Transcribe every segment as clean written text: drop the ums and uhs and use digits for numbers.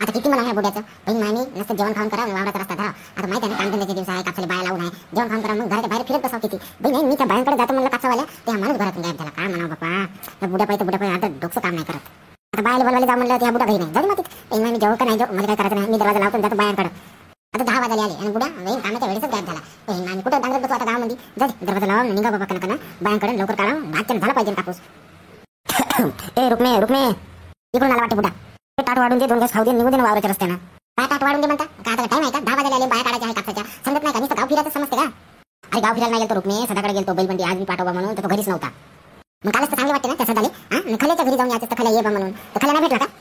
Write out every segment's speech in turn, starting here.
आता किती म्हणा ह्या बुड्याचं बहीण मामी नसतं जेवण खाऊन करा वावराचा रस्ता धरा. आता माहिती आहे ना कामधंद्याचे दिवस आहे, कापसाला बाया लावून आहे, जेवण खाऊन करा मग घराच्या बाहेर फिरत बसावं किती. बहीण मी त्या बायांकडे जातो म्हणलं कापसावाल्या, ते माणूस घरातून गायब झाला. काय म्हणावं बापा, त्या बुड्या पाहिजे आता डोकं काम नाही करत. आता बायाला बोलवायला जाऊ म्हणलं त्या बुडा घरी नाही. जाऊ मग बहीण मामी जेव्हा का नाही जाऊ, मला काय करायचं नाही, मी दरवाजा लावतो जातो बायांकडे. आता 10 वाजले आले आणि बुडा बहीण कामाच्या वेळेसच गायब झाला. बहीण मामी कुठं डांगरत बसू आता गावामध्ये. जाऊ दरवाजा लावा निघा बाबा कना बायांकडे लवकर काढा, भातच्या झाला पाहिजे कापूस. ए रुक्मे इकडून आला वाटते बुडा. ताट वाढून दे, 2 गॅस खाऊ दे, निघू दे ना वावराच्या रस्त्यानं. काय ताट वाढून दे म्हणता, काय आता टाइम आहे का? 10 वाजले आले, बाया काढायच्या आहे कापसाच्या. समजत नाही का? नुसतं गाव फिरायचं समजते का? अरे गाव फिरायला नाही गेलो रुक्मे, सदाकडे गेलो बैलबंडी आज मी पाठवा म्हणून, तर तो घरीच नव्हता. मग कालच तर चांगले वाटते ना त्या सदाले. खल्याच्या घरी जाऊन यायचं तर खल्या ये बा म्हणून, तर खल्या नाही भेटला का?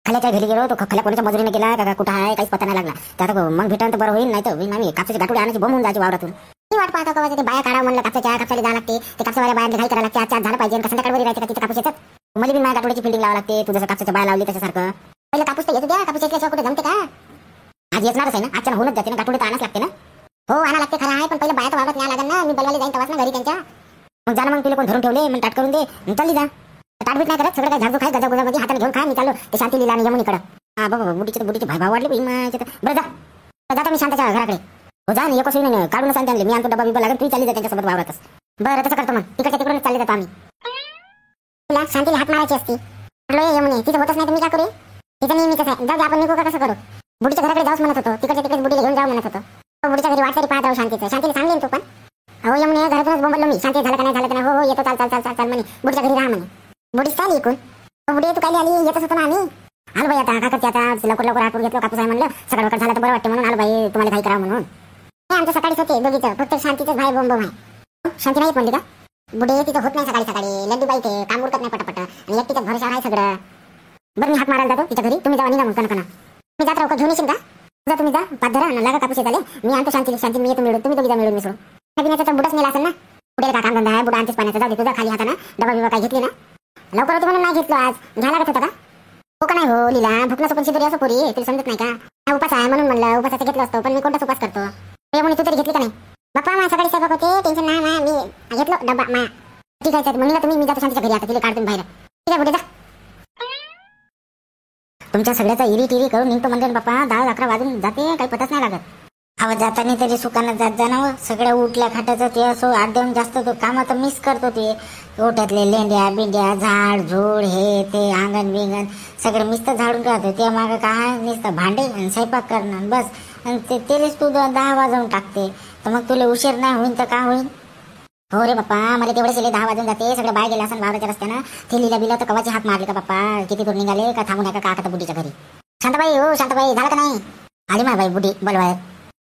खल्याच्या घरी गेलो तो खल्या कोणाच्या मजुरीने गेला का कुठं आहे काहीच पत्ता नाही लागला. तर मग भेटलं तर बरं होईल, नाही तर आम्ही कापसाची गाठोडी आणायची बंद होऊन जायची वावरातून. मी वाट पाहता का ते बाया काढा म्हणलं कापसाच्या जावं लागते, ते कापसावाल्या बाया घाई करायला लागते. आज झालं पाहिजे का संध्याकाळी राहायचं का तिथे कापूस येतात. मला बी माझ्या गाठोडीची फिल्डिंग लावा लागते, तू जसं कापसाच्या बाया लावली तशासारखं. पहिलं कापूस तर येतो द्या, कापूस येतल्याशिवाय कुठे जमते का? आज येणारच आहे ना, आजच्या होऊनच जाते ना, गाठोडी तर आणाच लागते ना. हो आणा लागते खरं आहे, पण पहिलं बाया तर वावरात नाही लागेल ना, मी बलवायला जाईन तवाच ना घरी त्यांच्या. मग जा ना, मग तुला कोण धरून ठेवले मग ताट करून दे, चालली जा. ताटबीट नाही करत, सगळं काय झाडू खाय गजा गुजामध्ये हाताने घेऊन खा. मी चाललो ते शांती लीला आणि यमुनीकडे. हा बाबा बुडीचे भाई भाव वाढले बरं जा जाता मी शांताच्या घराकडे. हो जा ना, एकच नाही काढून सांगते आणले मी, आणतो डबा बिबा लागेल, तू चालली जा त्यांच्यासोबत वावरातच. बरं तसं करतो, मग तिकडच्या तिकडूनच चालले जातो आम्ही. तुला शांतीला हात मारायची असती यमुने, तिचं होतच नाही तर मी काय करू? तिचं नेहमीच आहे. जाऊ आपण निघू का कसं करू? बुडीच्या घराकडे जाऊच म्हणत होतो, तिकडच्या तिकडे बुडीला घेऊन जाऊ म्हणत होतो. बुडीच्या घरी वाट तरी पाहत राहू शांतीला सांगेन तू पण. हो यमुने घरातूनच बोंबलो मी, शांती झालं का नाही झालं का नाही. हो येतो चाल चाल चाल चाल म्हणे, बुडीच्या घरी राहा म्हणे. बुडीच चाल इकून. बुडी तू काय आली, येतच होतो ना आम्ही. आलो बाई आता का करते, आता लवकर आठवून घेतलं कापूस आहे म्हणलं, सकाळ झाला तर बरं वाटते म्हणून आलो बाई तुम्हाला काही करा म्हणून. आमच्या सकाळीच होते दोघीचं, फक्त शांतीचंच भाई बोंब आहे. शांती नाही म्हणली का? बुडे तिथं होत नाही सकाळी लड्डू बाई ते काम उरकत नाही पटापट आणि एकटीच्याच भरोशावर आहे सगळं. बरं मी हात मारायला जातो तिच्या घरी, तुम्ही जावा निघा मग कणकणा. मी जात राहू का, घेऊन येशील का? जा तुम्ही जा, पाच धरा लागा कापूस झाले, मी आणतो शांती मी येतो मिळून, तुम्ही दोघी जा मिळून मिसळून. तर बुडाच नेला असेल ना, बुड्याला का काम धंदा आहे, बुडा आणतेच पाण्याचा. जाऊ दे तुझा खाली हाताना डबा बिबा काय घेतली ना, लवकर होते म्हणून नाही घेतलो आज. घ्या लागत होता का? हो का नाही हो लीला, भुकला पण शिदरी असं पोरी तुला समजत नाही का? उपास आहे म्हणून म्हणलं, उपासाचं घेतलं असतो पण मी कोणताच उपास करतो. म्हणून तू तरी घेतली का नाही? बाप्पा माझ्या सकाळी स्वयंपाक होते, टेन्शन नाही मी घेतलो डबा माया. ठीक आहे म्हणलं तुम्ही, मी जातो शांतीच्या घरी, आता तिला काढतो बाहेर. ठीक आहे बुडे जा. तुमच्या सगळ्याचा इरी करून निघतो म्हणजे बाप्पा 10-11 वाजून जाते, काही पताच नाही लागत. हवा जाताना तरी सुकानं जात जाणं, सगळ्या उठल्या खाटाचं ते असो 8-9 जास्त तो काम आता मिस करतो. ते ओट्यातले लेंड्या बिंड्या झाड झूड हे ते अंगण बिंगण सगळं मिस्त झाडून राहतो. त्या मागं काय नुसतं भांडे आणि स्वयंपाक करणं बस, आणि तेलेच तू 10 वाजवून टाकते. तर मग तुला उशीर नाही होईल तर का होईल? हो रे बाप्पा, मला तेवढेच 10 वाजून जाते. सगळं बाहेर गेला असं वावराच्या रस्त्यानं, थेलीला बिला तर कवाचे हात मारले का बाप्पा? किती दूर निघाले का थांबू नका का आता बुडीच्या घरी? शांताबाई हो शांताबाई, झालं का नाही? आली मा बाई बुडी बोलवाय.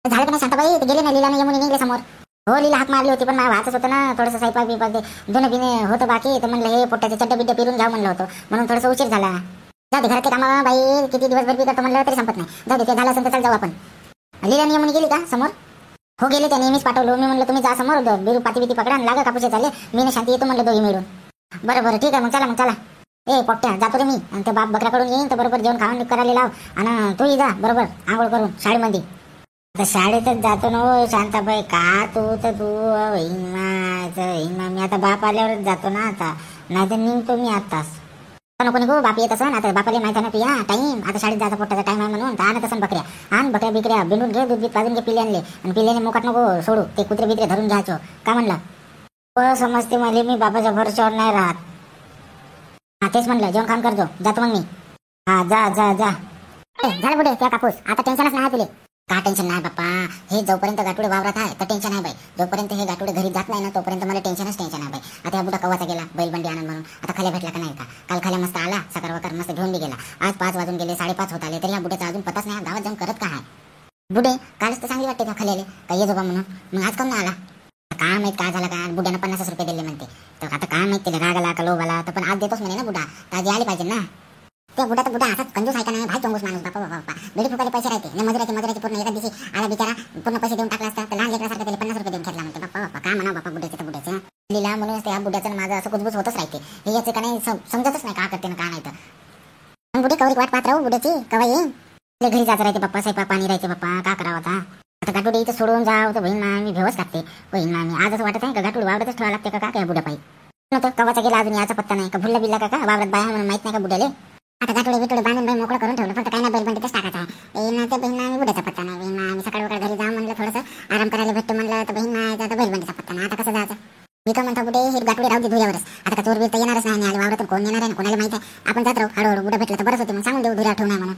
झालं का नाही शांताबाई? ते गेले ना लीला यमुनी निघले समोर. हो लीला हात मारली होती पण मला वाचत होतं ना, थोडंसं स्वयंपाक बिपाक ते जुनं बिने होतं बाकी, तर म्हणलं हे पोट्याचे चड्डे बिड्डे पिरून जाऊ म्हणलं होतं, म्हणून थोडंसं उशीर झाला. जाऊ दे घरातले कामा बाई, किती दिवसभर बी करतो म्हणलं तरी संपत नाही. जाऊ दे ते झालं असेल तर चाल जाऊ आपण. लीला यमुनी गेली का समोर? हो गेले, त्या नेहमीच पाठवलो मी, म्हणलं तुम्ही जा समोर बिरू पाती बिती पकडा लागा कापूस झाले, मी ना शांती येतो म्हणलं दोघी मिळून. बरं ठीक आहे मग चला. ए पोट्ट्या जातो रे मी, आणि ते बाप बकऱ्याकडून येईन तर बरोबर जेवण खाऊन करायला लाव, आणि तूही जा बरोबर आंघोळ करून शाळेमध्ये. आता शाळेतच जातो ना हो शांताबाई, का तू मी आता बाप आल्यावरच जातो ना आता, नाही तर निघतो मी आताच. नको निघू, बाप येत असं आता, बापाला माहिती ना तू या टाईम आता शाळेत जायचा पोट्टाचा टाइम आहे म्हणून, तर आणत असं बकऱ्या आण, बकऱ्या बिकऱ्या बिंडून घे, दूध बीत पाजून घे, पिले आणले, आणि पिल्याने मुकाट नको सोडू, ते कुत्रे बित्रे धरून घ्यायचो का म्हणलं? समजते मला, मी बापाच्या भरोश्यावर नाही राहत. हा तेच म्हणलं, जेवण खाऊन करतो, जातो मग मी. हा जा झालं बुडे त्या कापूस, आता टेन्शनच नाही तुले. का टेन्शन नाही बाप्पा, हे जोपर्यंत गाठोडे वावरात आहे तर टेन्शन आहे बाई, जोपर्यंत हे गाठोडे घरी जात नाही ना तोपर्यंत मला टेन्शन आहे बाई. आता या बुडा कवाचा गेला बैलबंडी आणून म्हणून, आता खाल्या भेटला का नाही का? काल खाल्या मस्त आला, सकाळ वकर मस्त घेऊन बी गेला, आज 5 वाजून गेले, 5:30 होत आले, तरी या बुड्याचा अजून पताच नाही गावात जाऊन करत का आहे. बुडे कालच तर चांगली वाटते त्या खाल्याले काय ये जोबा म्हणून, मग आज काऊन नाही आला? काय माहित काय झालं का? बुड्यानं 50 रुपये दिले म्हणते, तर आता काय माहित त्याला राग आला का लोभ आला, तर पण आज देतोच म्हणे ना बुडा, तर आज आली पाहिजे ना. त्या बुडा असाच कंजूस आहे का नाही भाई, चोंगूस माणूस बापा बेडी फुकाले पैसे राहते ना, मजुराचे पूर्ण एका दिवशी आला बिचारा, पूर्ण पैसे देऊन टाकला असता तर लहान लेकरासारखं त्याला 50 रुपये देऊन घेतला म्हणते. बाप्पा काय म्हणा बापा बुड्याचं लीला, म्हणून त्या बुड्याचं माझं असं कुजबूज होतच राहते. हे याचं का नाही समजतच नाही का करते ना का नाही तर. बुडे कवरी वाट पाहत राहू बुड्याची कवा येईन, घरी जायचं राहते बाप्पा, स्वयंपाक पाणी राहायचे बाप्पा, का करावं आता गाठोडी इथं सोडून जाव तर बहीण मी भेवच टाकते. बहीण मी आजच वाटत आहे का गाठोडी वावरतच ठेवा लागते का काय बुड्या पाई? कवाचा गेला अजून याचा पत्ता नाही का, भुल्ला बिल्ला का वावरत बाया म्हणून माहित नाही का बुड्याले? आता गाठोडे बिटोडे बांधून बाई मोकळं करून ठेवलं, फक्त काय नाही बैलबंडीतच टाकायचा बुडा भेटलं तर बरंच होते, मग सांगून देऊ धुऱ्या ठेवू नाही म्हणून.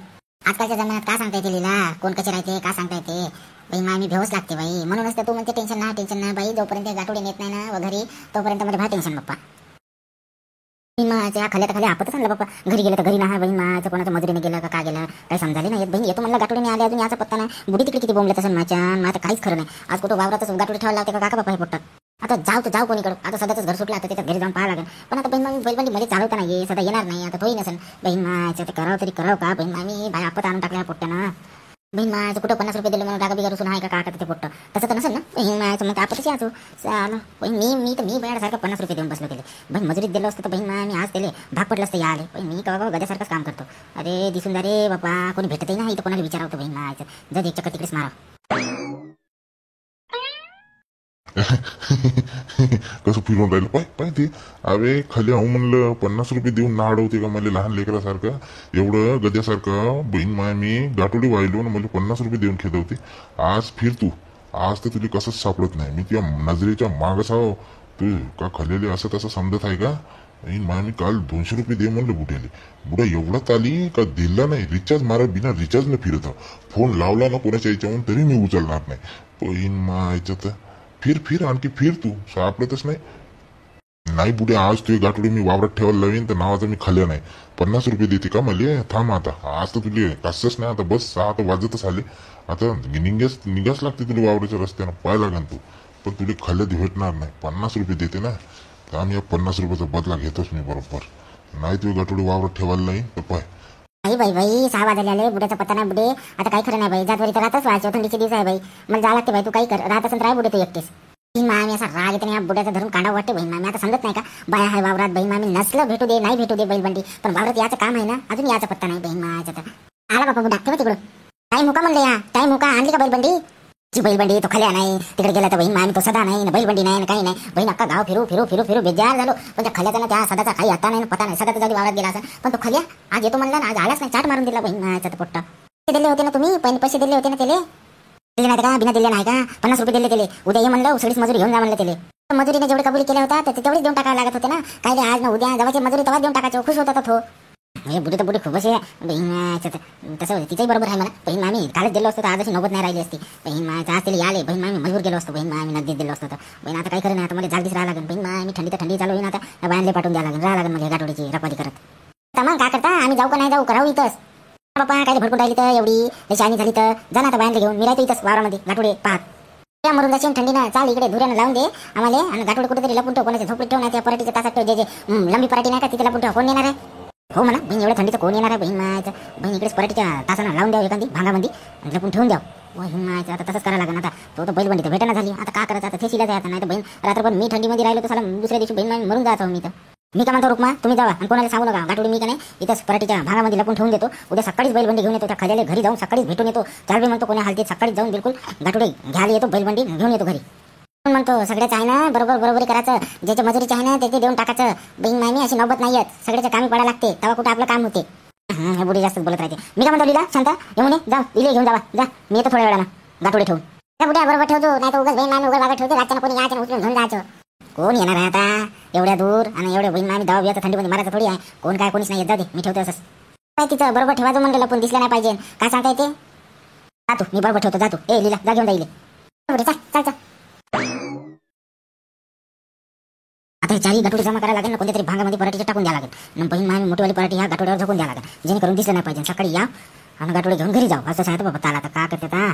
आजकालच्या जमान्यात का सांगता येते लीला, कोण कसे राहते का सांगता येते. बाई मामी भेवच लागते बाई, म्हणूनच तर तू म्हणते टेन्शन नाही बाई. जोपर्यंत गाठोडी नेत नाही ना घरी तोपर्यंत मध्ये भा टेन्शन बाप्पा. बहीण माच्या खाल्या तर खाली आपतच आणलं बाप्पा. घरी गेलं तर घरी नाही, बहीण माचं कोणाच्या मजुरीने गेलं का गेलं काही समजाले नाही. बहीण येतो म्हणलं गाठोडीने आले, अजून याचा पत्ता नाही. बुडी तिकडे किती बोंबले तसं माझ्या माझं काहीच खरं नाही. आज कुठं वावरातच गाठोडी ठेवायला लावते का बाप्पा हे पोटतात. आता जाऊ कोणीकडे, आता सध्याच घर सुटलं, आता त्याच्यात घरी जाऊन पाहा लागेल. पण आता बहीण मामी बैलबंडी मध्ये चालवता नाही, सध्या येणार नाही, आता तोही नसेल. बहीण माच्या ते करावं तरी करावं का बहीण मामी बाय आपत आणून टाकल्या पोट्ट्यानं. बहीण माचं कुठं 50 रुपये दिले म्हणून रागा बिगा रुसून आहे का का ते पोट्ट तसं तर नसेल ना. बहीण माचं मग आपतच याचो चाल. मी बयासारखं 50 रुपये देऊन बसलो केले. बहीण मजुरीत दिलं असतं तर बहीण मामी आज त्याला भाग पडलं असतं या आले. पण मी का गद्यासारखंच काम करतो. अरे दिसून जा रे बापा, कोणी भेटतही नाही तर कोणाला विचारवतो बहीण माचं. जर एक चक्कर तिकडेच मारा. कसं फिरून राहिलं पाय ते. अरे खाली आहो म्हणलं 50 रुपये देऊन ना अडवते का मला लहान लेकरासारखं. एवढं गद्यासारखं बहीण माय मी गाठोडी वाहिलो ना मला 50 रुपये देऊन खेदवते. आज फिर तू, आज तर तुला कसंच सापडत नाही. मी त्या नजरेच्या मागच आहो. तू का खाल्लेले असं तसं समजत आहे का. बहीण माय मी काल 200 रुपये दे म्हणलं बुड्याले. बुडा एवढा चाली का दिला नाही. रिचार्ज मारा बिना रिचार्ज न फिरत आहो. फोन लावला ना कोणाच्या याच्यावरून तरी मी उचलणार नाही. बहीण मायचं तर फिर आणखी फिर तू सापडतच नाही बुड्या. आज तुझी गाठोडी मी वावरात ठेवायला लावीन तर नावाचा मी खाल्ल्या नाही. 50 रुपये देते का मला. थांब आता, आज तर तुला कसंच नाही. आता बस 6 तर वाजतच आले. आता निघाच लागते तुला वावराच्या रस्त्यानं पाय लागेल तू. पण तुला खाल्ल्यात भेटणार नाही. 50 रुपये देते ना तर आम्ही या 50 रुपयाचा बदला घेतोच मी बरोबर. नाही तुझी गाठोडी वावरात ठेवायला नाही तर पाय. बाई 6 वाजले आले, बुड्याचा पत्ता नाही. बुडे आता काही खरं नाही बाई. जातवरी तर राहतच व्हायचं, थंडीचे दिवस आहे बाई. मला जा लागते बाई. तू काही कर राहत असेल तर राह बुडे तू एकटेच. बहीण मामी असा राग येते या बुड्याचा धरून कांडा वाटते. बहीण मामी आता समजत नाही का बाया आहे वावरात. बहीण मामी नसलं भेटू दे नाही भेटू दे बैलबंडी, पण वावरात याचं काम आहे ना. अजून याचा पत्ता नाही बहीण मायाचा. तर आला बापा बुडा ठेवा तिकडं. टाईम हुका म्हणलं या टाईम हुका. आणली का बैलबंडी. जी बैलबंडी तो खाल्या नाही. तिकडे गेला तर बहीण मामी तो सदा नाही, बैलबंडी नाही काही नाही. बहीण अक्का गाव फिरू बेजार झालो. पण त्या खाल्याचा ना त्या सदाचा काही आता नाही पता नाही. सदा तर जाऊ वावरात गेला असं. पण तो खाल्या आज येतो म्हणला ना, आज आलाच नाही. चाट मारून दिला बहीण मायाचा तर पोट्टा. दिले होते ना तुम्ही पैसे दिले होते ना त्याले. दिले नाही का बिना दिले नाही का. 50 रुपये दिले त्याले. उद्या ये म्हणलं उसळीच मजुरी घेऊन जा म्हणलं त्याले. मजुरीने जेवढे कबूल केले होता तर तेवढेच देऊन टाकायला लागत होते ना. काय आज ना उद्या जवळची मजुरी तेव्हा देऊन टाकायचं. खुश होता तो. हे बुडी तर बुडी खूपच आहे बहीण मायाचं. तसं तिचंही बरोबर आहे मला. बहीण मामी कालच दिलं असतं तर आजची नोबत नाही राहिली असती. बहीण मायाचं आज तिला आले. बहीण मामी मजबूर गेलो असतो. बहीण मामी नगदीत दिलं असतं तर. बहीण आता काही खरं नाही. आता मला जागदीच राहा लागेल. बहीण मामी थंडी तर थंडी चालू होईन. आता या बायांना पाठवून द्यावं लागेल. राहा लागेल म्हणजे गाठोडीची रपादी करत. तर मग काय करता आम्ही जाऊ का नाही जाऊ करावं इथंच. बापा काय भरपूर राहिली तर एवढी शाणी झाली तर जा ना आता बायांना घेऊन. मी राहतो इथंच वावरामध्ये गाठोडे पाहत. त्या मरून जाशील थंडीनं. चाल इकडे धुऱ्यानं लावून दे आम्हाला. आणि गाठोडे कुठेतरी लपून ठेव. कोणाच्या झोपडीत ठेव नाही. त्या पराठीच्या तासात ठेव. जे लंबी पराठी नाही का तिथे लपून ठेव. कोण येणार आहे. हो म्हणा बहीण एवढ्या थंडीचं कोण येणार आहे. बहीण मायाचं बहीण इकडेच पराठीच्या तासानं लावून द्यावं एखादी भांगामध्ये आणि लपून ठेवून द्यावं. बहीण मायाचं आता तसंच करायला लागेल. आता तो तर बैलबंडी तर भेटना झाली. आता का करायचं. आता ते शिला जायचं नाही तर बहीण रात्रभर मी थंडीमध्ये राहिलो तर साला दुसऱ्या दिवशी बहीण मामी मरून जायचं. मी तर मी का म्हणतो रुक्मा तुम्ही जावा आणि कोणाला सांगू नका. गाठोडी मी का नाही इथंच पराठीच्या भागामध्ये लपून ठेवून देतो. उद्या सकाळीच बैलबंडी घेऊन येतो. त्या खाल्याला घरी जाऊन सकाळीच भेटून येतो. त्यावेळी म्हणतो कोणी हालते सकाळीच जाऊन बिलकुल गाठोडी घ्यायला येतो. बैलबंडी घेऊन येतो घरी. म्हणतो सगळ्याच आहे ना बरोबर करायचं. ज्याच्या मजुरीचे आहे ना त्याचे देऊन टाकायचं. बहीण मामी अशी नौबत नाही येत. सगळ्याच्या कामी पडायला लागते तेव्हा कुठं आपलं काम होते. हे बुडी जास्त बोलत राहते. मी का म्हणतो लीला शांता येऊन जा इले घेऊन जावा जा. मी येतो थोड्या वेळानं गाठोडे ठेवून. त्या बुड्या बरोबर ठेवतो नाही तर उगाच बहीण मामी उगाच वागा ठेवतो. रातच्यानं कोणी यायचं उचलून घेऊन जायचं. कोण येणार आहे आता एवढ्या दूर आणि एवढ्या बहीण मामी दवा बियाचं थंडीमध्ये मारायचं थोडी आहे. कोण काय कोणीच नाही येत. जाऊ दे मी ठेवतो असंच. काय तिचं बरोबर ठेवायचं म्हणलं पण दिसलं नाही पाहिजे. काय सांगता येते. जातो मी बरोबर ठेवतो. जातो ए लीला जा घेऊन जाईल. चाल आता चारी गाठोडी जमा करायला लागेल ना. कोणत्या तरी भागामध्ये पराठीचे टाकून द्यावं लागेल. बहीण मामी मोठीवाली पराठी ह्या गाठोड्यावर झोकून द्यावं लागेल. जेणेकरून दिसलं नाही पाहिजे. सकाळी या आणि गाठोडे घेऊन घरी जाऊ असं सांगतो बाबा. ताला आता का करते आता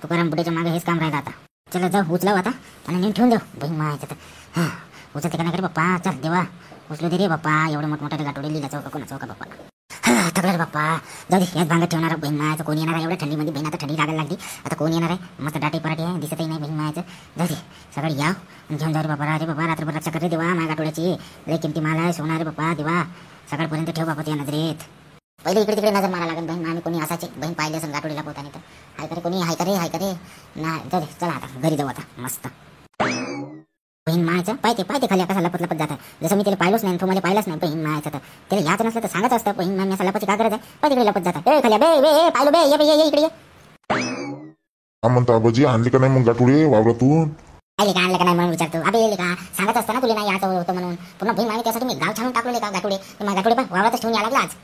तुकाराम बुड्याच्या मागे हेच काम राहिलं. आता चला जाऊ उचलाव आता आणि नेऊन ठेवून देऊ बहीण मायाचं तर. हां उचलते का नाही करे बाप्पा. चल देवा उचलू दे रे बाप्पा. एवढे मोठमोठे गाठोडे लिहिला चौका कोणा चौका बाप्पा. हां थकलं रे बाप्पा. जाऊ दे याच भांगात ठेवणार बहीण मायाचं. कोण येणार आहे एवढ्या थंडीमध्ये. बहीण आता थंडी लागायला लागली. आता कोण येणार आहे. मस्त दाटी पराठी आहे दिसतही नाही बहीण मायाचं. जाऊ दे सगळं या घेऊन जाऊ रे बाबा. रे बाबा रात्रभर रक्षा कर रे देवा. माझ्या गाठोड्याची लय किमती माल आहे. सोना रे बाप्पा देवा. सकाळपर्यंत ठेव बाबा त्या नजरेत. पहिले इकडे तिकडे नजर मारा लागेल. बहीण मामी कोणी असायचे. बहीण पाहिले असेल गाठोडीला पोहतानी तर हाय करे कोणी हाय करे नाही. जाऊ दे चला आता घरी जाऊ आता मस्त. बहीण मायाचं पाहिजे खाली कसा लपत जात आहे. जसं मी त्याला पाहिलंच नाही तो मला पाहिलंच नाही. बहीण मायाचं तर त्याला याचं नसलं तर सांगत असतं. बहीण मामी असं लपाची का गरज आहे. पाहिजे तिकडे लपत जात आहे. खाली बे पाहिलं बे ये इकडे ये. हा म्हणता आबाजी आणली का नाही मग गाठोडी वावरातून. आले का आणलं का नाही म्हणून विचारतो. अबे येले का सांगत असतं ना तुला नाही याचं होतं म्हणून. पुन्हा बहीण मामी त्यासाठी मी गाव छानून टाकले का गाठोडे. मग गाठोडे पण वावरातच ठेवून या लागला आज.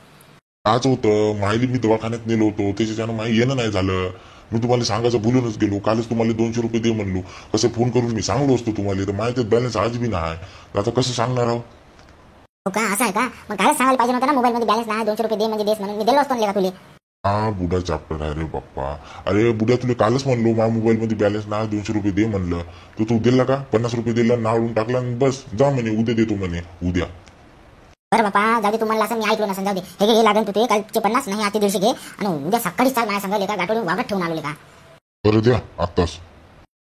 आज होतं माहिली मी दवाखान्यात नेलो होतो त्याच्यानं माही येणं नाही झालं. मी तुम्हाला सांगायचं भुलूनच गेलो. कालच तुम्हाला 200 रुपये दे म्हणलो. कसं फोन करून मी सांगलो असतो तुम्हाला, तर माझ्यात बॅलन्स आज बी नाही. तर आता कसं सांगणार आहो? हो का, असं आहे का? मग कालच सांगायला पाहिजे नव्हतं ना, मोबाईल मध्ये बॅलन्स नाही, 200 रुपये दे म्हणजे देस म्हणून मी दिलो असतो ना तुले. हा बुडा चॅप्टर आहे रे बाप्पा. अरे बुड्या तुला कालच म्हणलो माझ्या मोबाईल मध्ये बॅलन्स नाही, 200 रुपये दे म्हणलं. तर तू दिला का? 50 रुपये दिला, नाडून टाकला आणि बस जा म्हणे उद्या देतो म्हणे उद्या. बरं बापा, जाऊ दे. तुम्हाला असं मी ऐकलो नसेल, जाऊ दे. हे घे, हे लागेल तुझे कालचे 50 नाही, आता 150 घे आणि उद्या सकाळी चाल माझ्या संग लेका गाठोडी वागत ठेवून आलो लेका. बरं द्या आत्ताच.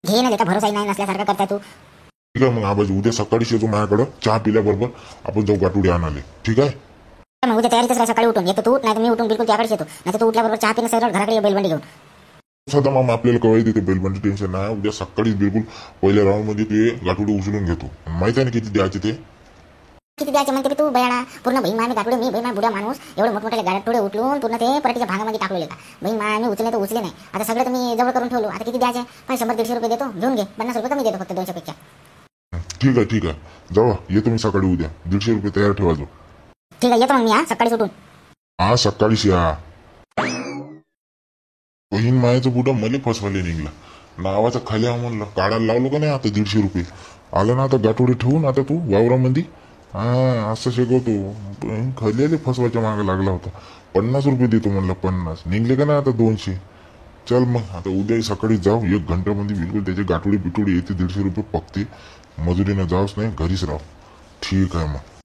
घे ना लेका, भरोसाही नाही नसल्यासारखं करताय तू. ठीक आहे मग आबाजी उद्या सकाळीच येतो माझ्याकडं, चहा पिल्याबरोबर आपण जाऊ गाठोडी आणाले. ठीक आहे. मग उद्या तयारीतच राहा, सकाळी उठून. येतो तू, नाही तर मी उठून बिलकुल त्याकडेच येतो. नाही तर तू उठल्याबरोबर चहा पिणं सरळ घराकडे बेलबंडी घेऊन. सदा मामा आपल्याला कवाय देते बेलबंडी, टेन्शन नाही. उद्या सकाळीच बिलकुल पहिल्या राऊंड मध्ये ते गाठोडी उचलून घेतो. माहित आहे ना किती द्यायचे ते? किती द्यायचे म्हणते बे तू बयाडा? पूर्ण बहीण मामी गाठोडे, मी बहीण बुड्या माणूस एवढे मोठमोठे गाठोडे उचलून पूर्ण ते पराठीच्या भागामध्ये टाकले का? बहीण मामी उचले तर उचले नाही. आता सगळं तुम्ही जवळ करून ठेवलो. आता किती द्यायचे? 100-150 रुपये देतो, घेऊन घे. 50 रुपये कमी देतो फक्त 200 पेक्षा. ठीक आहे ठीक आहे, जावा येतो मी सकाळी उद्या. 150 रुपये तयार ठेवा जो. ठीक आहे, येतो मग मी. हा, सकाळी सुटून. हा सकाळीच या. बहीण मायाचं बुडा मले फसवायला निघला. नावाचा खाली म्हणलं काढायला लावलो का नाही आता 150 रुपये. आलं ना आता गाठोडी ठेवून आता तू वावरामध्ये. हा असं शिकवतो. खल्याले फसवायच्या मागे लागला होता. 50 रुपये देतो म्हणलं, 50 निघले का नाही आता 200. चल मग आता उद्या सकाळी जाऊ. 1 घंट्यामध्ये बिलकुल त्याची गाठोडी बिटोडी येते. 150 रुपये पकते. मजुरीनं जाऊच नाही, घरीच राहू. ठीक आहे मग.